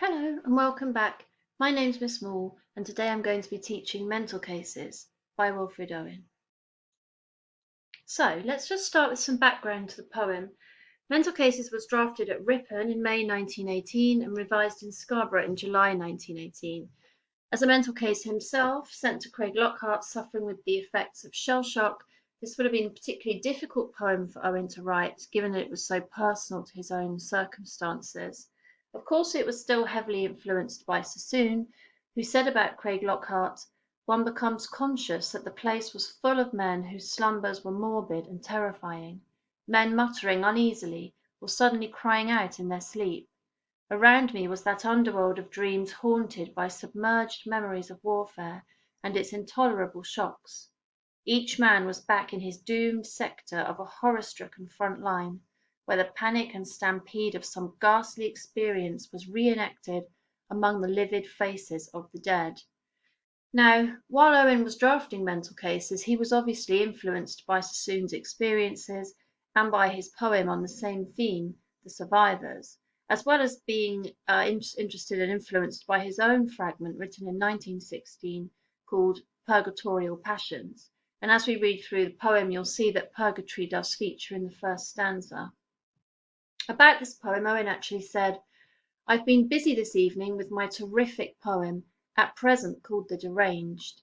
Hello and welcome back. My name's Miss Maule and today I'm going to be teaching Mental Cases by Wilfred Owen. So let's just start with some background to the poem. Mental Cases was drafted at Ripon in May 1918 and revised in Scarborough in July 1918. As a mental case himself, sent to Craig Lockhart suffering with the effects of shell shock, this would have been a particularly difficult poem for Owen to write, given that it was so personal to his own circumstances. Of course, it was still heavily influenced by Sassoon, who said about Craig Lockhart, "One becomes conscious that the place was full of men whose slumbers were morbid and terrifying, men muttering uneasily or suddenly crying out in their sleep. Around me was that underworld of dreams haunted by submerged memories of warfare and its intolerable shocks. Each man was back in his doomed sector of a horror-stricken front line, where the panic and stampede of some ghastly experience was re-enacted among the livid faces of the dead." Now, while Owen was drafting Mental Cases, he was obviously influenced by Sassoon's experiences and by his poem on the same theme, The Survivors, as well as being interested and influenced by his own fragment written in 1916 called Purgatorial Passions. And as we read through the poem, you'll see that purgatory does feature in the first stanza. About this poem, Owen actually said, "I've been busy this evening with my terrific poem, at present called The Deranged."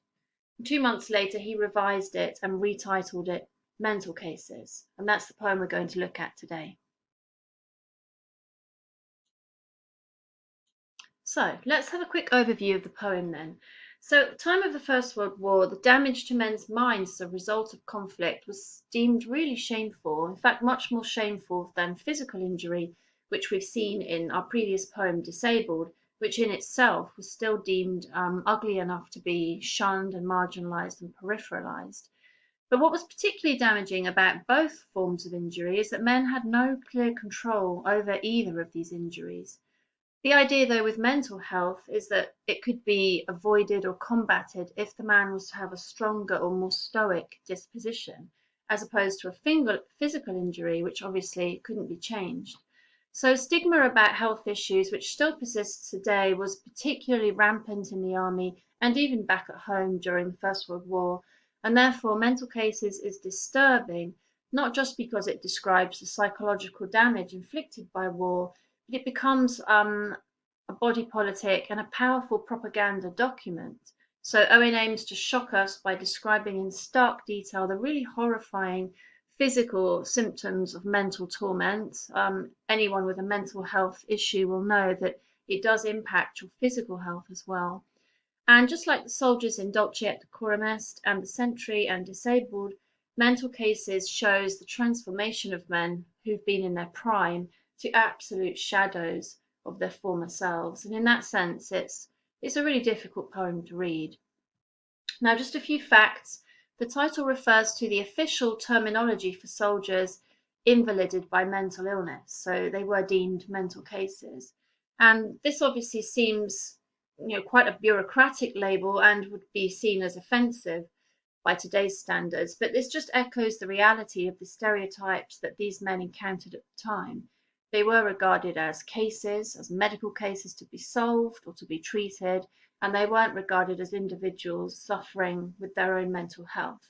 2 months later, he revised it and retitled it Mental Cases, and that's the poem we're going to look at today. So let's have a quick overview of the poem then. So at the time of the First World War, the damage to men's minds as a result of conflict was deemed really shameful, in fact much more shameful than physical injury, which we've seen in our previous poem, Disabled, which in itself was still deemed ugly enough to be shunned and marginalised and peripheralised. But what was particularly damaging about both forms of injury is that men had no clear control over either of these injuries. The idea, though, with mental health is that it could be avoided or combated if the man was to have a stronger or more stoic disposition, as opposed to a physical injury, which obviously couldn't be changed. So stigma about health issues, which still persists today, was particularly rampant in the army and even back at home during the First World War, and therefore Mental Cases is disturbing, not just because it describes the psychological damage inflicted by war, it becomes a body politic and a powerful propaganda document. So Owen aims to shock us by describing in stark detail the really horrifying physical symptoms of mental torment. Anyone with a mental health issue will know that it does impact your physical health as well. And just like the soldiers in Dulce et Decorum Est and the Sentry and Disabled, Mental Cases shows the transformation of men who've been in their prime to absolute shadows of their former selves. And in that sense, it's a really difficult poem to read. Now, just a few facts. The title refers to the official terminology for soldiers invalided by mental illness, so they were deemed mental cases. And this obviously seems, quite a bureaucratic label and would be seen as offensive by today's standards, but this just echoes the reality of the stereotypes that these men encountered at the time. They were regarded as cases, as medical cases to be solved or to be treated, and they weren't regarded as individuals suffering with their own mental health.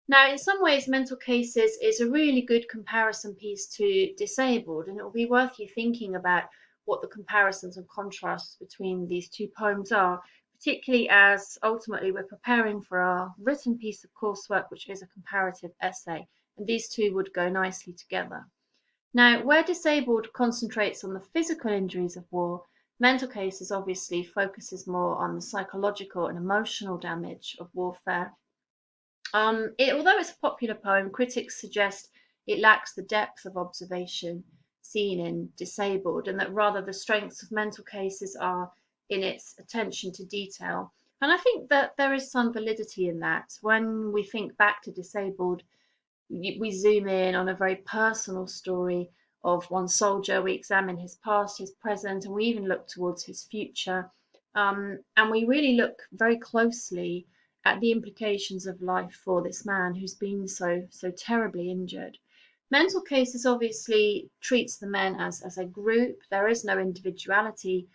Now, in some ways, Mental Cases is a really good comparison piece to Disabled, and it will be worth you thinking about what the comparisons and contrasts between these two poems are, particularly as ultimately we're preparing for our written piece of coursework, which is a comparative essay, and these two would go nicely together. Now, where Disabled concentrates on the physical injuries of war, Mental Cases obviously focuses more on the psychological and emotional damage of warfare. Although it's a popular poem, critics suggest it lacks the depth of observation seen in Disabled, and that rather the strengths of Mental Cases are in its attention to detail. And I think that there is some validity in that. When we think back to Disabled, we zoom in on a very personal story of one soldier. We examine his past, his present, and we even look towards his future. And we really look very closely at the implications of life for this man who's been so terribly injured. Mental Cases obviously treats the men as a group. There is no individuality,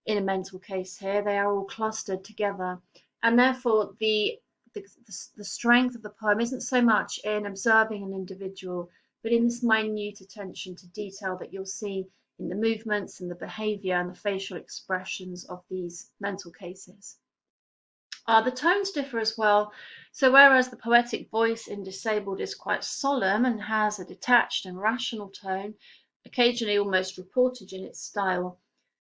in a mental case here. They are all clustered together, and therefore the, the strength of the poem isn't so much in observing an individual, but in this minute attention to detail that you'll see in the movements and the behaviour and the facial expressions of these mental cases. The tones differ as well. So whereas the poetic voice in Disabled is quite solemn and has a detached and rational tone, occasionally almost reportage in its style,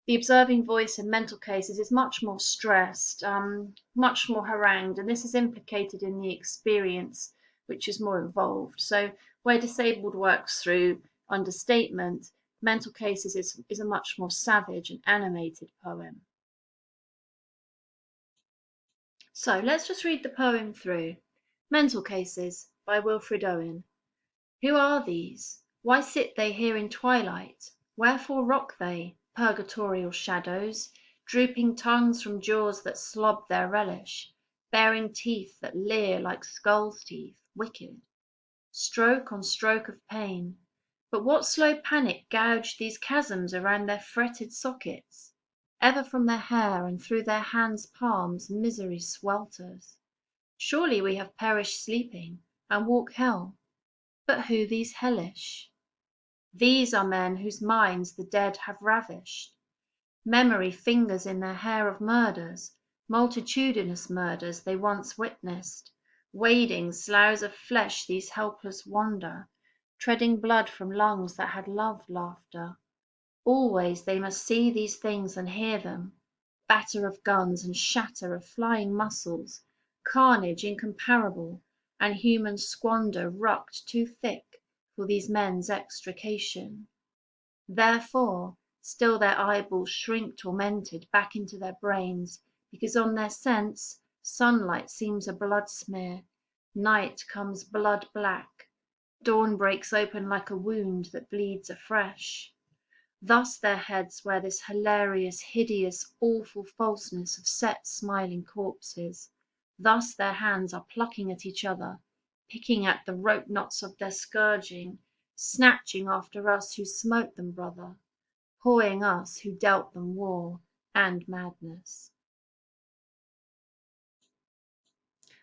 the observing voice in mental cases is much more stressed, much more harangued, and this is implicated in the experience, which is more involved. So where Disabled works through understatement, mental cases is a much more savage and animated poem. So let's just read the poem through. Mental Cases by Wilfred Owen. Who are these? Why sit they here in twilight? Wherefore rock they, purgatorial shadows, drooping tongues from jaws that slob their relish, baring teeth that leer like skulls' teeth, wicked, stroke on stroke of pain? But what slow panic gouged these chasms around their fretted sockets? Ever from their hair and through their hands' palms misery swelters. Surely we have perished sleeping, and walk hell. But who these hellish? These are men whose minds the dead have ravished. Memory fingers in their hair of murders, multitudinous murders they once witnessed. Wading sloughs of flesh these helpless wander, treading blood from lungs that had loved laughter. Always they must see these things and hear them, batter of guns and shatter of flying muscles, carnage incomparable, and human squander rucked too thick for these men's extrication. Therefore still their eyeballs shrink tormented back into their brains, because on their sense sunlight seems a blood smear, night comes blood black, dawn breaks open like a wound that bleeds afresh. Thus their heads wear this hilarious, hideous, awful falseness of set smiling corpses. Thus their hands are plucking at each other, picking at the rope knots of their scourging, snatching after us who smote them, brother, pawing us who dealt them war and madness.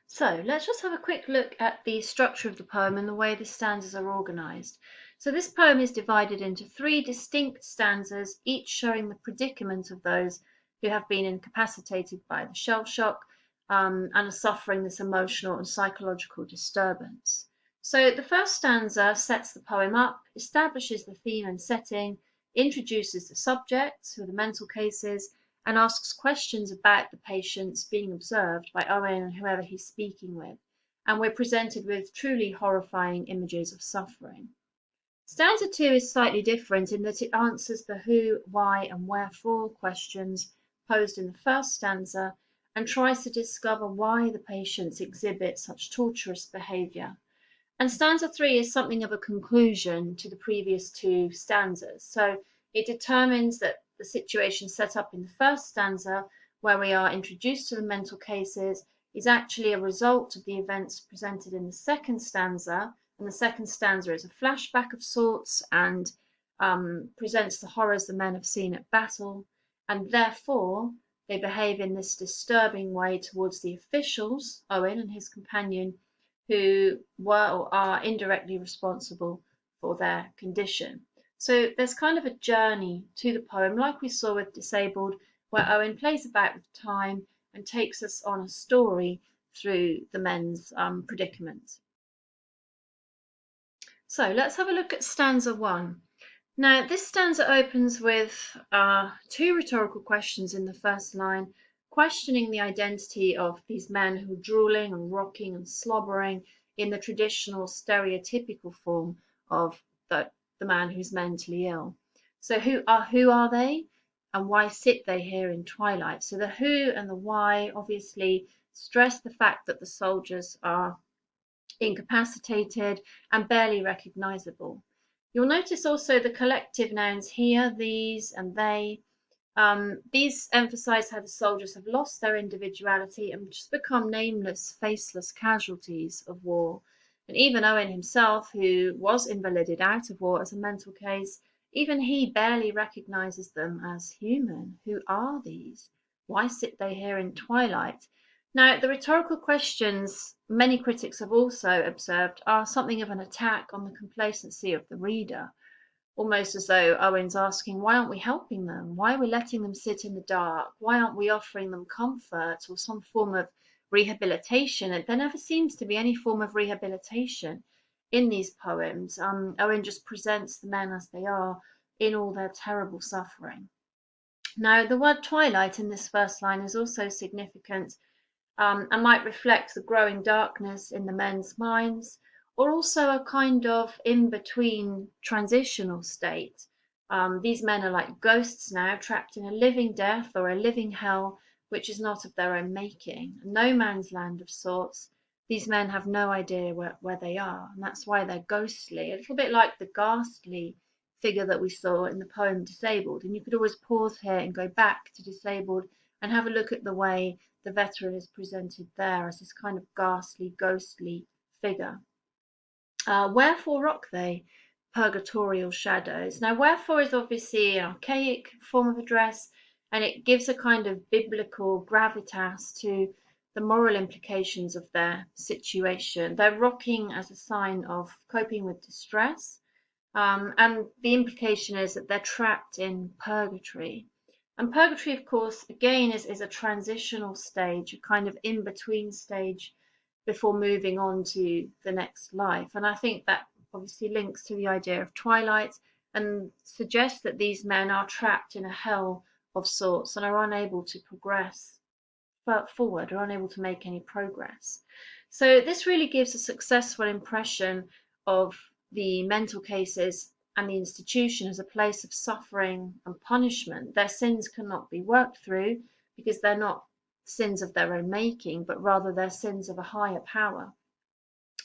So let's just have a quick look at the structure of the poem and the way the stanzas are organised. So this poem is divided into 3 distinct stanzas, each showing the predicament of those who have been incapacitated by the shell shock and are suffering this emotional and psychological disturbance. So the first stanza sets the poem up, establishes the theme and setting, introduces the subjects, who are the mental cases, and asks questions about the patients being observed by Owen and whoever he's speaking with, and we're presented with truly horrifying images of suffering. Stanza 2 is slightly different in that it answers the who, why, and wherefore questions posed in the first stanza and tries to discover why the patients exhibit such torturous behaviour. And stanza 3 is something of a conclusion to the previous 2 stanzas. So it determines that the situation set up in the first stanza, where we are introduced to the mental cases, is actually a result of the events presented in the second stanza. And the second stanza is a flashback of sorts and presents the horrors the men have seen at battle. And therefore, they behave in this disturbing way towards the officials, Owen and his companion, who were or are indirectly responsible for their condition. So there's kind of a journey to the poem, like we saw with Disabled, where Owen plays about with time and takes us on a story through the men's predicament. So let's have a look at stanza 1. Now, this stanza opens with 2 rhetorical questions in the first line, questioning the identity of these men who are drooling and rocking and slobbering in the traditional stereotypical form of the man who's mentally ill. So who are they, and why sit they here in twilight? So the who and the why obviously stress the fact that the soldiers are incapacitated and barely recognizable. You'll notice also the collective nouns here, these and they. These emphasize how the soldiers have lost their individuality and just become nameless, faceless casualties of war. And even Owen himself, who was invalided out of war as a mental case, Even he barely recognizes them as human. Who are these? Why sit they here in twilight? Now, the rhetorical questions many critics have also observed are something of an attack on the complacency of the reader, almost as though Owen's asking, why aren't we helping them? Why are we letting them sit in the dark? Why aren't we offering them comfort or some form of rehabilitation? And there never seems to be any form of rehabilitation in these poems. Owen just presents the men as they are in all their terrible suffering. Now, the word twilight in this first line is also significant and might reflect the growing darkness in the men's minds, or also a kind of in between transitional state. These men are like ghosts now, trapped in a living death or a living hell, which is not of their own making, a no man's land of sorts. These men have no idea where they are, and that's why they're ghostly, a little bit like the ghastly figure that we saw in the poem Disabled. And you could always pause here and go back to Disabled and have a look at the way the veteran is presented there as this kind of ghastly, ghostly figure. Wherefore rock they, purgatorial shadows? Now, wherefore is obviously an archaic form of address, and it gives a kind of biblical gravitas to the moral implications of their situation. They're rocking as a sign of coping with distress, and the implication is that they're trapped in purgatory. And purgatory, of course, again, is a transitional stage, a kind of in between stage before moving on to the next life. And I think that obviously links to the idea of twilight and suggests that these men are trapped in a hell of sorts and are unable to progress forward, are unable to make any progress. So this really gives a successful impression of the mental cases and the institution as a place of suffering and punishment. Their sins cannot be worked through because they're not sins of their own making, but rather they're sins of a higher power,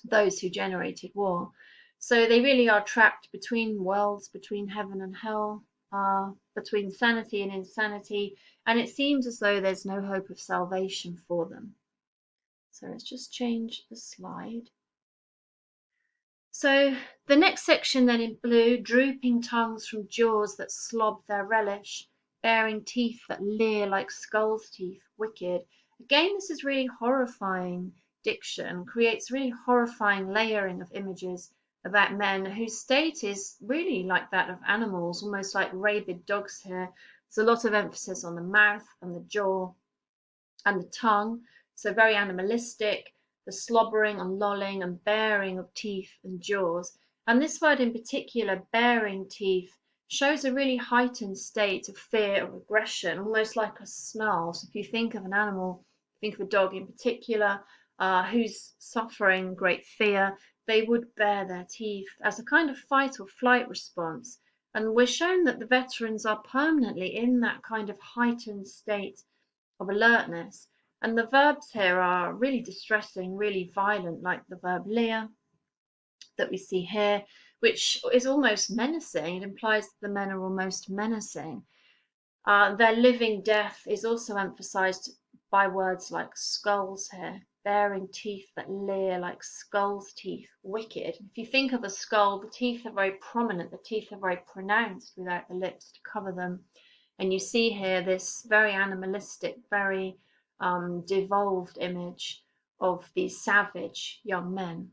those who generated war. So they really are trapped between worlds, between heaven and hell, between sanity and insanity, and it seems as though there's no hope of salvation for them. So let's just change the slide. So the next section then in blue, drooping tongues from jaws that slob their relish, baring teeth that leer like skulls' teeth, wicked. Again, this is really horrifying diction, creates really horrifying layering of images about men whose state is really like that of animals, almost like rabid dogs here. There's a lot of emphasis on the mouth and the jaw and the tongue, so very animalistic, the slobbering and lolling and baring of teeth and jaws. And this word in particular, baring teeth, shows a really heightened state of fear or aggression, almost like a snarl. So if you think of an animal, think of a dog in particular, who's suffering great fear, they would bare their teeth as a kind of fight or flight response. And we're shown that the veterans are permanently in that kind of heightened state of alertness. And the verbs here are really distressing, really violent, like the verb leer that we see here, which is almost menacing. It implies that the men are almost menacing. Their living death is also emphasized by words like skulls here, baring teeth that leer like skulls' teeth, wicked. If you think of a skull, the teeth are very prominent, the teeth are very pronounced without the lips to cover them. And you see here this very animalistic, very devolved image of these savage young men.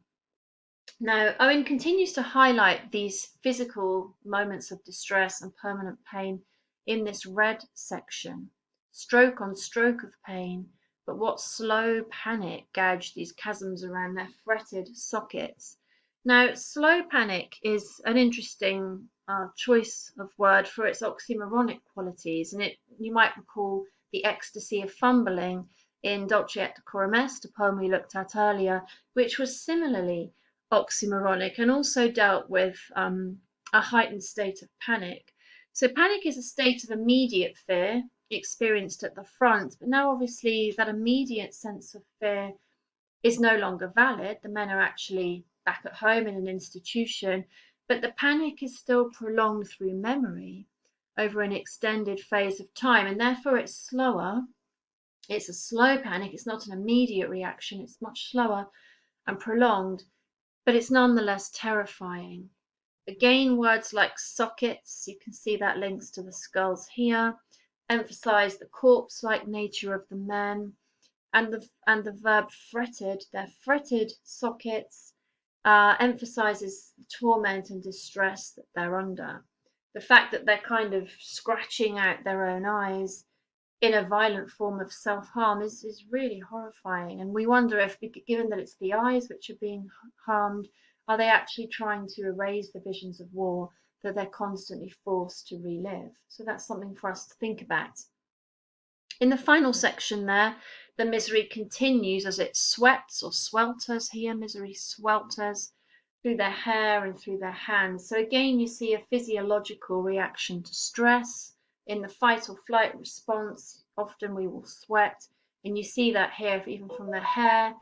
Now, Owen continues to highlight these physical moments of distress and permanent pain in this red section. Stroke on stroke of pain, but what slow panic gouged these chasms around their fretted sockets. Now, slow panic is an interesting choice of word for its oxymoronic qualities, and you might recall the ecstasy of fumbling in Dulce et Decorum Est, a poem we looked at earlier, which was similarly oxymoronic and also dealt with a heightened state of panic. So panic is a state of immediate fear experienced at the front, but now obviously that immediate sense of fear is no longer valid. The men are actually back at home in an institution, but the panic is still prolonged through memory over an extended phase of time, and therefore it's slower. It's a slow panic, it's not an immediate reaction, it's much slower and prolonged, but it's nonetheless terrifying. Again, words like sockets, you can see that links to the skulls here, emphasize the corpse-like nature of the men, and the verb fretted, their fretted sockets, emphasizes the torment and distress that they're under. The fact that they're kind of scratching out their own eyes in a violent form of self-harm is really horrifying. And we wonder if, given that it's the eyes which are being harmed, are they actually trying to erase the visions of war that they're constantly forced to relive? So that's something for us to think about. In the final section there, the misery continues as it sweats or swelters here. Misery swelters through their hair and through their hands. So again, you see a physiological reaction to stress. In the fight or flight response, often we will sweat. And you see that here, even from their hair.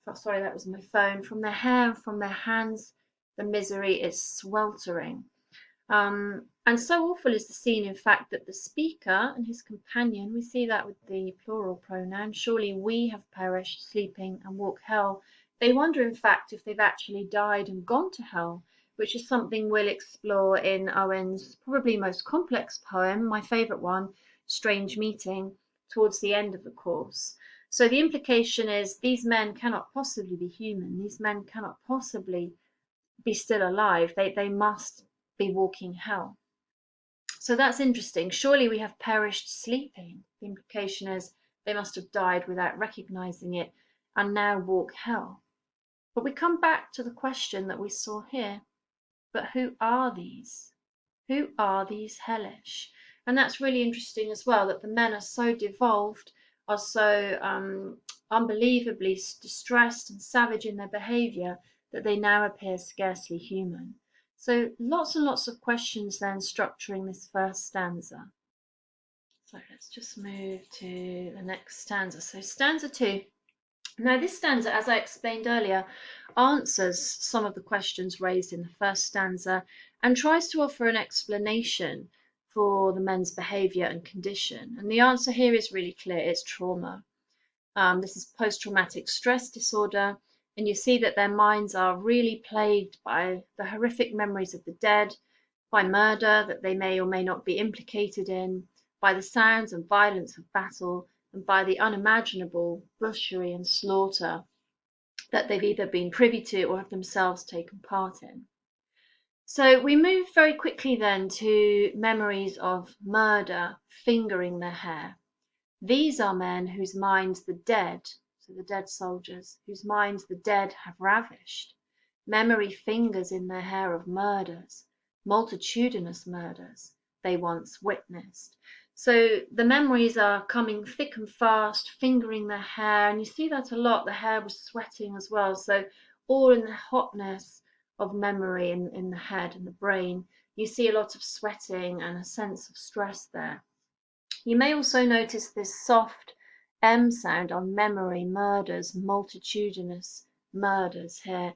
Oh, sorry, that was my phone. From their hair and from their hands, the misery is sweltering. And so awful is the scene, in fact, that the speaker and his companion, we see that with the plural pronoun, surely we have perished, sleeping and walk hell. They wonder, in fact, if they've actually died and gone to hell, which is something we'll explore in Owen's probably most complex poem, my favourite one, Strange Meeting, towards the end of the course. So the implication is these men cannot possibly be human. These men cannot possibly be still alive. They must be walking hell. So that's interesting. Surely we have perished sleeping. The implication is they must have died without recognizing it and now walk hell. But we come back to the question that we saw here. But who are these? Who are these hellish? And that's really interesting as well, that the men are so devolved, are so unbelievably distressed and savage in their behaviour that they now appear scarcely human. So lots and lots of questions then structuring this first stanza. So let's just move to the next stanza. So stanza 2. Now this stanza, as I explained earlier, answers some of the questions raised in the first stanza and tries to offer an explanation for the men's behaviour and condition. And the answer here is really clear. It's trauma. This is post-traumatic stress disorder, and you see that their minds are really plagued by the horrific memories of the dead, by murder that they may or may not be implicated in, by the sounds and violence of battle, and by the unimaginable butchery and slaughter that they've either been privy to or have themselves taken part in. So we move very quickly then to memories of murder, fingering their hair. These are men whose minds the dead, so the dead soldiers, whose minds the dead have ravished. Memory fingers in their hair of murders, multitudinous murders they once witnessed. So the memories are coming thick and fast, fingering their hair, and you see that a lot. The hair was sweating as well. So all in the hotness of memory in the head and the brain, you see a lot of sweating and a sense of stress there. You may also notice this soft M sound on memory, murders, multitudinous murders here,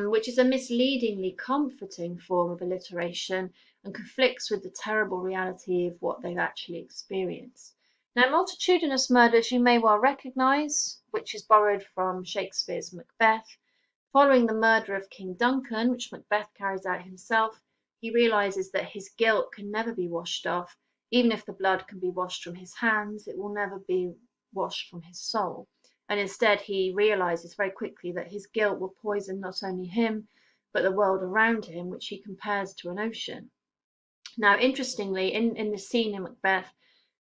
which is a misleadingly comforting form of alliteration and conflicts with the terrible reality of what they've actually experienced. Now, multitudinous murders you may well recognise, which is borrowed from Shakespeare's Macbeth. Following the murder of King Duncan, which Macbeth carries out himself, he realises that his guilt can never be washed off. Even if the blood can be washed from his hands, it will never be washed from his soul. And instead, he realizes very quickly that his guilt will poison not only him, but the world around him, which he compares to an ocean. Now, interestingly, in the scene in Macbeth,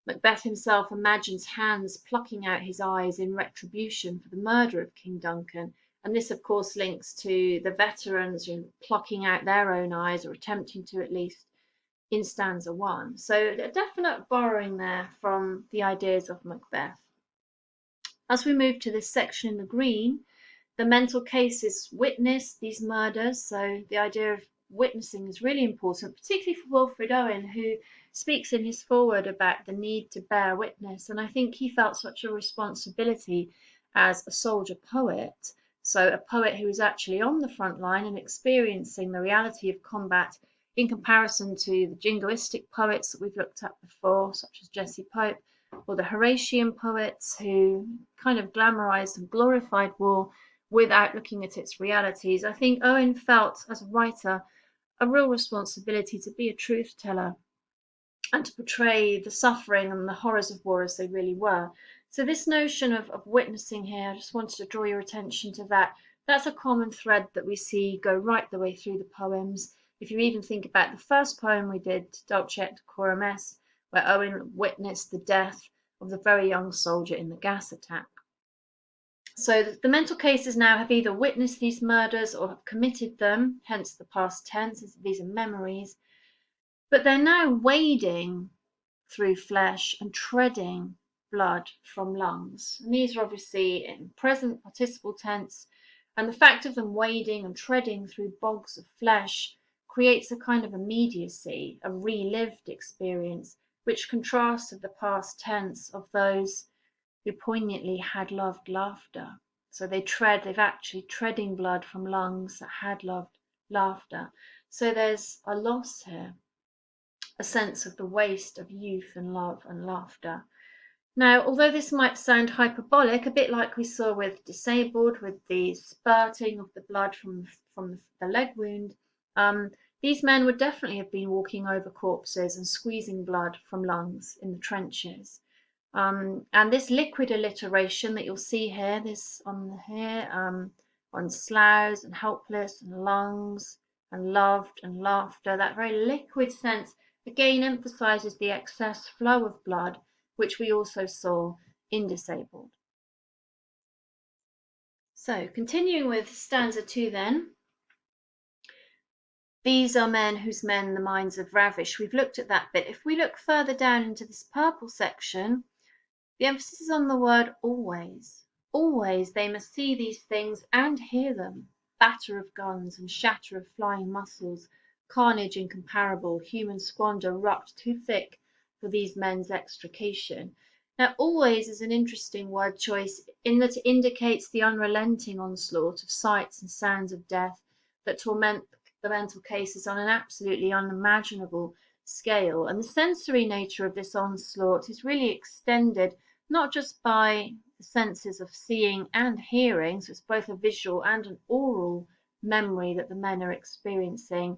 Macbeth himself imagines hands plucking out his eyes in retribution for the murder of King Duncan. And this, of course, links to the veterans plucking out their own eyes, or attempting to at least, in stanza 1. So a definite borrowing there from the ideas of Macbeth. As we move to this section in the green, the mental cases witness these murders. So the idea of witnessing is really important, particularly for Wilfred Owen, who speaks in his foreword about the need to bear witness. And I think he felt such a responsibility as a soldier poet. So a poet who is actually on the front line and experiencing the reality of combat in comparison to the jingoistic poets that we've looked at before, such as Jessie Pope, or the Horatian poets who kind of glamorized and glorified war without looking at its realities. I think Owen felt, as a writer, a real responsibility to be a truth teller and to portray the suffering and the horrors of war as they really were. So this notion of witnessing here, I just wanted to draw your attention to that. That's a common thread that we see go right the way through the poems. If you even think about the first poem we did, Dulce et Decorum Est, where Owen witnessed the death of the very young soldier in the gas attack. So the mental cases now have either witnessed these murders or have committed them, hence the past tense, these are memories, but they're now wading through flesh and treading blood from lungs. And these are obviously in present participle tense, and the fact of them wading and treading through bogs of flesh creates a kind of immediacy, a relived experience, which contrasts with the past tense of those who poignantly had loved laughter. So they've actually treading blood from lungs that had loved laughter. So there's a loss here, a sense of the waste of youth and love and laughter. Now, although this might sound hyperbolic, a bit like we saw with disabled, with the spurting of the blood from the leg wound, these men would definitely have been walking over corpses and squeezing blood from lungs in the trenches. And this liquid alliteration that you'll see here, on sloughs and helpless and lungs and loved and laughter, that very liquid sense again emphasizes the excess flow of blood, which we also saw in disabled. So continuing with stanza 2 then. These are men whose men the minds have ravished. We've looked at that bit. If we look further down into this purple section, the emphasis is on the word always. Always they must see these things and hear them. Batter of guns and shatter of flying muscles, carnage incomparable, human squander rucked too thick for these men's extrication. Now, always is an interesting word choice in that it indicates the unrelenting onslaught of sights and sounds of death that torment the mental cases on an absolutely unimaginable scale. And the sensory nature of this onslaught is really extended not just by the senses of seeing and hearing, so it's both a visual and an oral memory that the men are experiencing,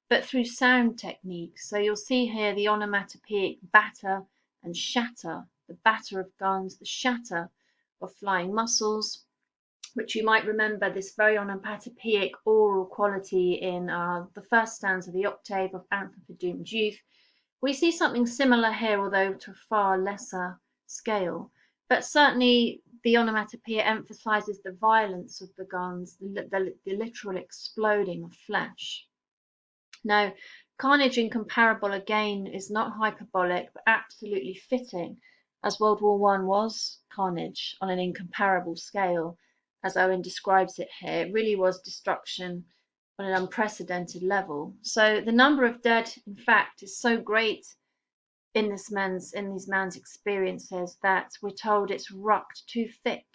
but through sound techniques. So you'll see here the onomatopoeic batter and shatter, the batter of guns, the shatter of flying muscles, which you might remember this very onomatopoeic oral quality in the first stanza of the octave of Anthem for Doomed Youth. We see something similar here, although to a far lesser scale. But certainly the onomatopoeia emphasizes the violence of the guns, the literal exploding of flesh. Now, carnage incomparable again is not hyperbolic, but absolutely fitting, as World War I was carnage on an incomparable scale, as Owen describes it here. It really was destruction on an unprecedented level. So the number of dead, in fact, is so great in these men's experiences that we're told it's rucked too thick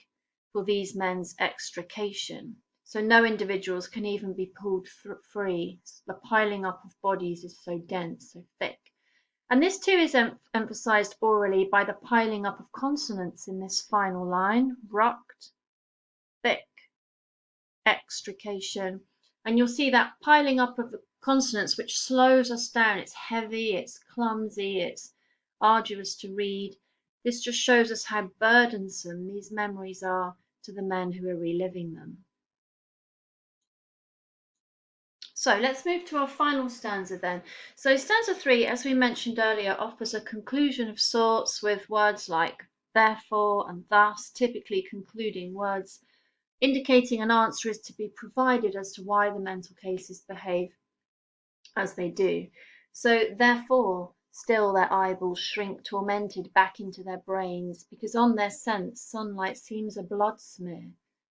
for these men's extrication. So no individuals can even be pulled free. The piling up of bodies is so dense, so thick. And this too is emphasized orally by the piling up of consonants in this final line: rucked, thick, extrication. And you'll see that piling up of the consonants, which slows us down. It's heavy, it's clumsy, it's arduous to read. This just shows us how burdensome these memories are to the men who are reliving them. So let's move to our final stanza then. So stanza 3, as we mentioned earlier, offers a conclusion of sorts with words like therefore and thus, typically concluding words, indicating an answer is to be provided as to why the mental cases behave as they do. So therefore, still their eyeballs shrink tormented back into their brains, because on their sense sunlight seems a blood smear.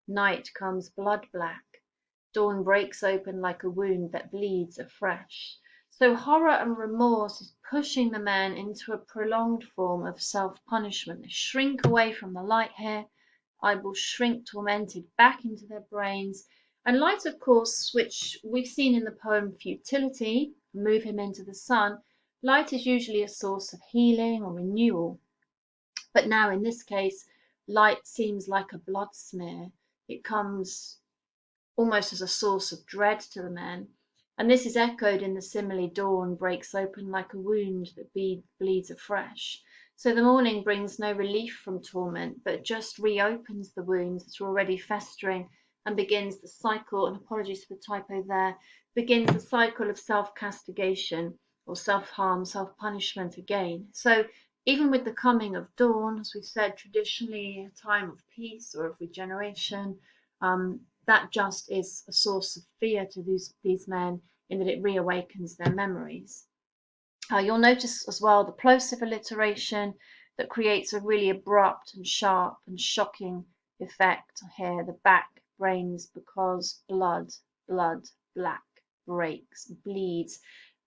Night comes blood black. Dawn breaks open like a wound that bleeds afresh. So horror and remorse is pushing the men into a prolonged form of self-punishment. They shrink away from the light here. Eyeballs shrink tormented back into their brains. And light, of course, which we've seen in the poem Futility, Move Him into the Sun, light is usually a source of healing or renewal. But now in this case, light seems like a blood smear. It comes almost as a source of dread to the men. And this is echoed in the simile, dawn breaks open like a wound that bleeds afresh. So the morning brings no relief from torment, but just reopens the wounds that are already festering and begins the cycle, and apologies for the typo there, begins the cycle of self-castigation or self-harm, self-punishment again. So even with the coming of dawn, as we've said, traditionally a time of peace or of regeneration, that just is a source of fear to these men in that it reawakens their memories. You'll notice as well the plosive alliteration that creates a really abrupt and sharp and shocking effect here. The back brains because blood, black, breaks, bleeds.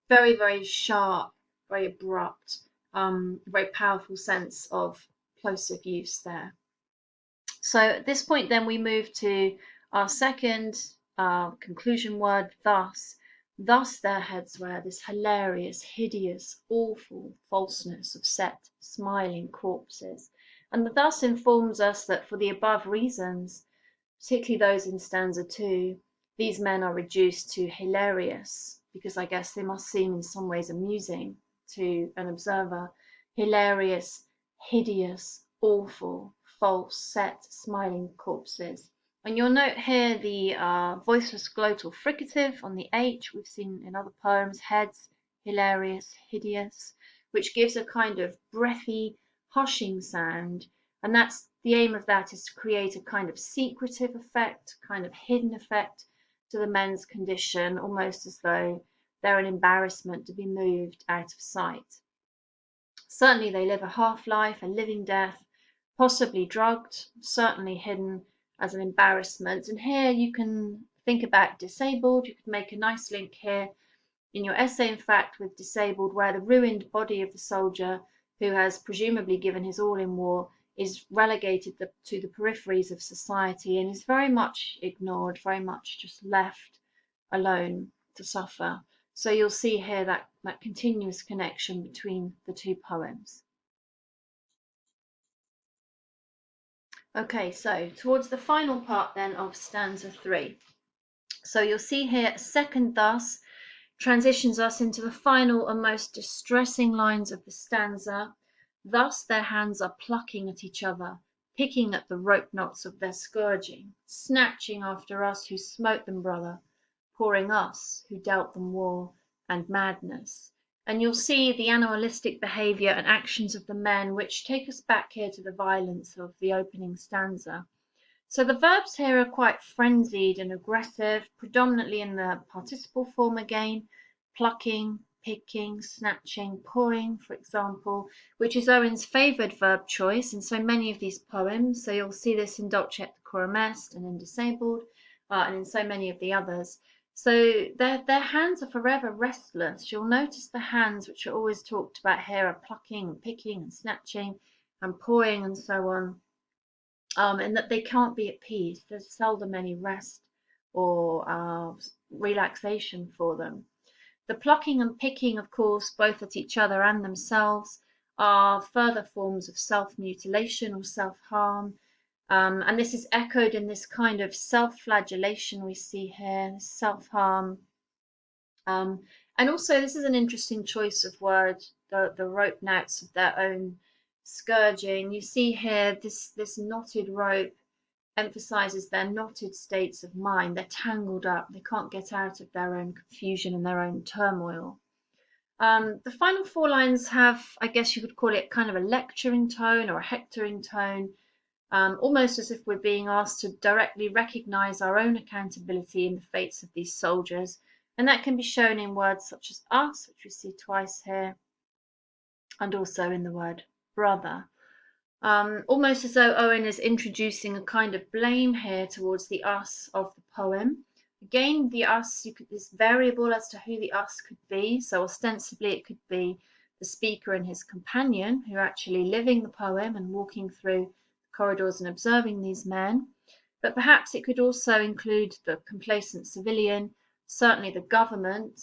Very, very sharp, very abrupt, very powerful sense of plosive use there. So at this point, then we move to our second conclusion word, thus. Thus their heads were, this hilarious, hideous, awful falseness of set, smiling corpses. And the thus informs us that for the above reasons, particularly those in stanza 2, these men are reduced to hilarious, because I guess they must seem in some ways amusing to an observer. Hilarious, hideous, awful, false, set, smiling corpses. And you'll note here the voiceless glottal fricative on the H, we've seen in other poems, heads, hilarious, hideous, which gives a kind of breathy, hushing sound. And that's the aim of that is to create a kind of secretive effect, kind of hidden effect to the men's condition, almost as though they're an embarrassment to be moved out of sight. Certainly they live a half-life, a living death, possibly drugged, certainly hidden as an embarrassment. And here you can think about disabled. You could make a nice link here in your essay, in fact, with disabled, where the ruined body of the soldier who has presumably given his all in war is relegated to the peripheries of society and is very much ignored, very much just left alone to suffer. So you'll see here that continuous connection between the two poems. Okay, so towards the final part then of stanza 3. So you'll see here a second thus transitions us into the final and most distressing lines of the stanza. Thus their hands are plucking at each other, picking at the rope knots of their scourging, snatching after us who smote them, brother, pouring us who dealt them war and madness. And you'll see the animalistic behaviour and actions of the men, which take us back here to the violence of the opening stanza. So the verbs here are quite frenzied and aggressive, predominantly in the participle form again, plucking, picking, snatching, pawing, for example, which is Owen's favoured verb choice in so many of these poems. So you'll see this in Dolcet Decorum Est and in Disabled, and in so many of the others. So their hands are forever restless. You'll notice the hands, which are always talked about here, are plucking and picking and snatching and pawing and so on. And that they can't be at peace. There's seldom any rest or relaxation for them. The plucking and picking, of course, both at each other and themselves, are further forms of self-mutilation or self-harm. And this is echoed in this kind of self-flagellation we see here, self-harm. And also, this is an interesting choice of word, the rope knots of their own scourging. You see here this knotted rope emphasizes their knotted states of mind. They're tangled up. They can't get out of their own confusion and their own turmoil. The final 4 lines have, I guess you could call it kind of a lecturing tone or a hectoring tone, almost as if we're being asked to directly recognize our own accountability in the fates of these soldiers. And that can be shown in words such as us, which we see twice here, and also in the word brother. Almost as though Owen is introducing a kind of blame here towards the us of the poem. Again, the us is variable as to who the us could be. So ostensibly it could be the speaker and his companion who are actually living the poem and walking through the corridors and observing these men. But perhaps it could also include the complacent civilian, certainly the government,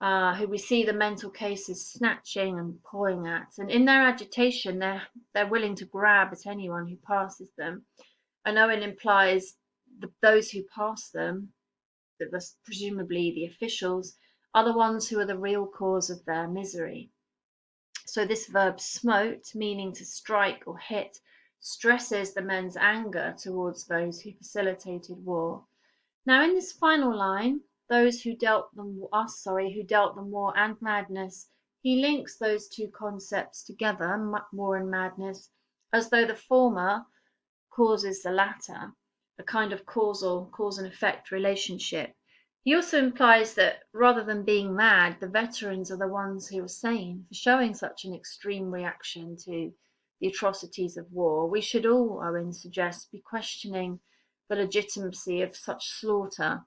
who we see the mental cases snatching and pawing at. And in their agitation, they're willing to grab at anyone who passes them. And Owen implies those who pass them, that presumably the officials, are the ones who are the real cause of their misery. So this verb smote, meaning to strike or hit, stresses the men's anger towards those who facilitated war. Now in this final line, those who dealt them who dealt them war and madness, he links those two concepts together, war and madness, as though the former causes the latter, a kind of cause and effect relationship. He also implies that rather than being mad, the veterans are the ones who are sane for showing such an extreme reaction to the atrocities of war. We should all, Owen suggests, be questioning the legitimacy of such slaughter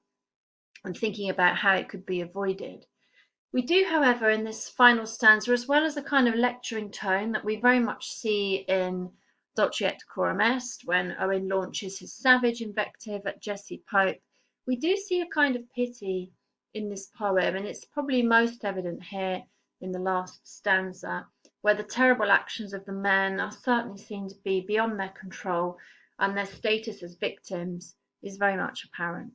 and thinking about how it could be avoided. We do, however, in this final stanza, as well as the kind of lecturing tone that we very much see in Dulce et Decorum Est, when Owen launches his savage invective at Jessie Pope, we do see a kind of pity in this poem, and it's probably most evident here in the last stanza, where the terrible actions of the men are certainly seen to be beyond their control, and their status as victims is very much apparent.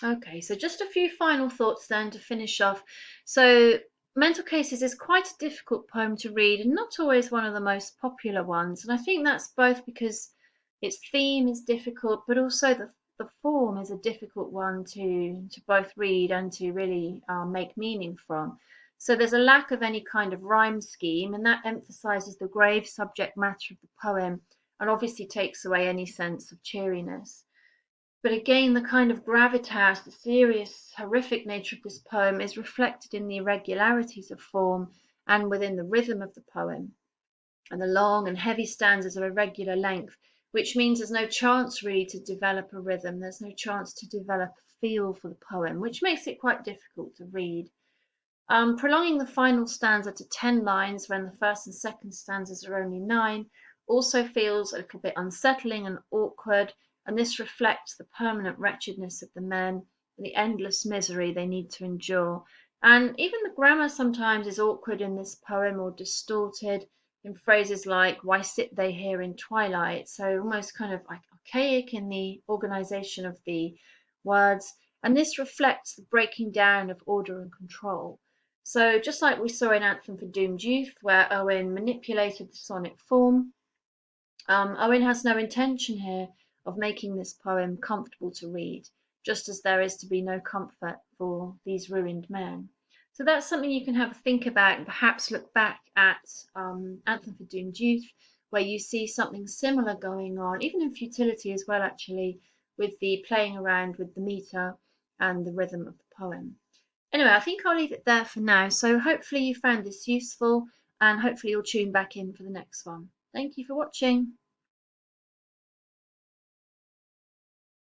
Okay, so just a few final thoughts then to finish off. So, Mental Cases is quite a difficult poem to read and not always one of the most popular ones. And I think that's both because its theme is difficult, but also the form is a difficult one to both read and to really make meaning from. So there's a lack of any kind of rhyme scheme, and that emphasizes the grave subject matter of the poem and obviously takes away any sense of cheeriness. But again, the kind of gravitas, the serious, horrific nature of this poem is reflected in the irregularities of form and within the rhythm of the poem. And the long and heavy stanzas are irregular length, which means there's no chance really to develop a rhythm, there's no chance to develop a feel for the poem, which makes it quite difficult to read. Prolonging the final stanza to 10 lines when the first and second stanzas are only 9 also feels a little bit unsettling and awkward, and this reflects the permanent wretchedness of the men and the endless misery they need to endure. And even the grammar sometimes is awkward in this poem or distorted in phrases like, why sit they here in twilight? So almost kind of like archaic in the organization of the words. And this reflects the breaking down of order and control. So just like we saw in Anthem for Doomed Youth, where Owen manipulated the sonic form, Owen has no intention here of making this poem comfortable to read, just as there is to be no comfort for these ruined men. So that's something you can have a think about and perhaps look back at Anthem for Doomed Youth, where you see something similar going on, even in Futility as well, actually, with the playing around with the meter and the rhythm of the poem. Anyway, I think I'll leave it there for now. So hopefully you found this useful and hopefully you'll tune back in for the next one. Thank you for watching.